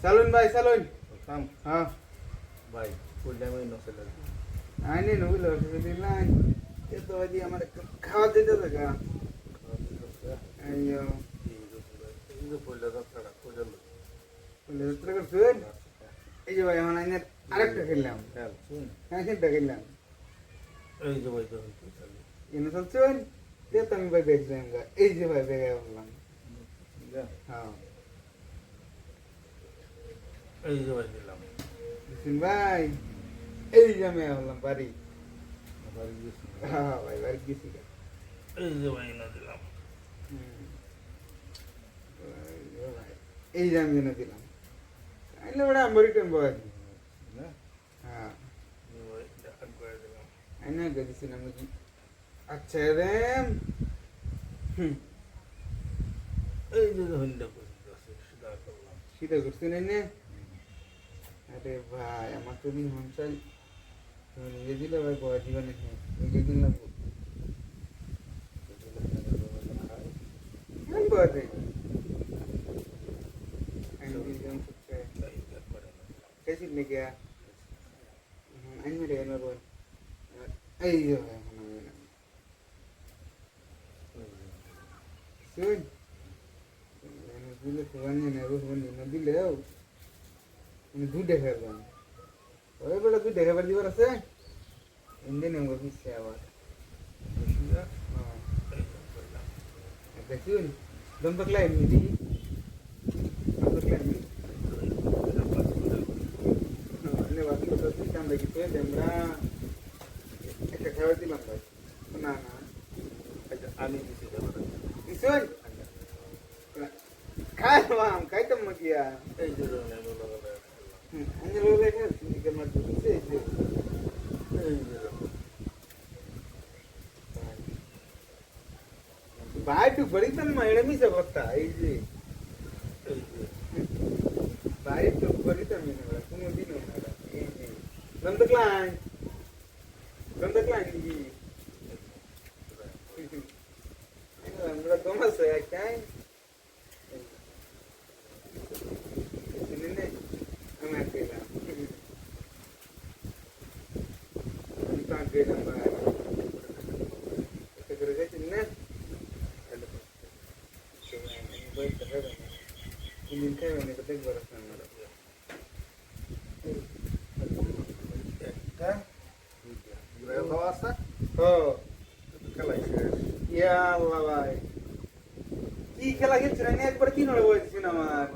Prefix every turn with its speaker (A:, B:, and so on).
A: চালুন ভাই চালুন।
B: থাম
A: হ্যাঁ
B: ভাই ফুল টাইম ওই নসে লাগে
A: আইনে নবুল দিলাম এ তো আজ আমার খাওয়া দিতে থাকা আইয়ো
B: এই যে ফুলটা যাত্রাটা কোজাল
A: বলে যাত্রা করছেন এই যে ভাই এখন আইনে আরেকটা খেললাম
B: খেল শুন
A: হ্যাঁ খেলটা খেললাম
B: এই যে ভাই তখন তুই চালি
A: এনে চলছেন তে তো আমি ভাই দেখলাম এই যে ভাই বেগে বললাম
B: যা
A: হ্যাঁ
B: এই যে ভাই দিলাম
A: বুঝছেন ভাই এই যে আমি বললাম বাড়ি
B: আবার গেছি
A: হ্যাঁ ভাই বাড়ি গেছি গা।
B: এই যে ভাই না দিলাম
A: হুম। এই যে আমি এনে দিলাম আইলে বড় আমি রিটার্ন বয়
B: না
A: হ্যাঁ
B: এই ভাই ডাক করে দিলাম
A: আইনা গেছি না মুজি আচ্ছা রে
B: এই যে হইন্ডা করে দিছে সেটা করলাম
A: সেটা করছেন এনে আরে ভাই আমার তো দিন মনসাই নিজে দিলে ভাই বয় জীবনে নিজে দিন লাগবো আমি বয় দেই আমি দিলাম সত্যি कैसी ले गया anh mới để nó rồi ấy rồi Sun দিলে ফোনে না ফোনে না দিলেও আমি দুধ দেখে গেলাম ওই বেলা তুই দেখে পারলি আছে ইন্ডিয়ান এমন কিছু আবার দেখুন দম পাকলা এমনি দি পাকলা এমনি ini waktu itu sih sampai gitu ya demra ekak দিলাম ভাই না না
B: আমি দিছি যাবার
A: ইসুন খাই মাম খাই তো মগিয়া
B: এই যে আমি লাগালে
A: আমি লোক দেখে তুমি কেমন দিছে
B: এই যে
A: ভাই তুই বড়ি তো মেড়মি সে বলতা এই যে
B: এই যে
A: ভাই তুই বড়ি তো মেড়মি কোনো দিন না এই যে লন্দকলান কি আমরা দমাস একটাই ini আমি পেলাম আমি তো পেলাম ভাই এটা করে গেছেন না ভাই দেখা গেল দিন খাই মানে কত বড় সামনে
B: একটা দুইটা ঘুরে খাওয়া আছে
A: ও
B: খেলাই শেষ
A: ইয়া আল্লাহ ভাই কি খেলা খেলছেন একবার 3 হয়ে বলছেন আমার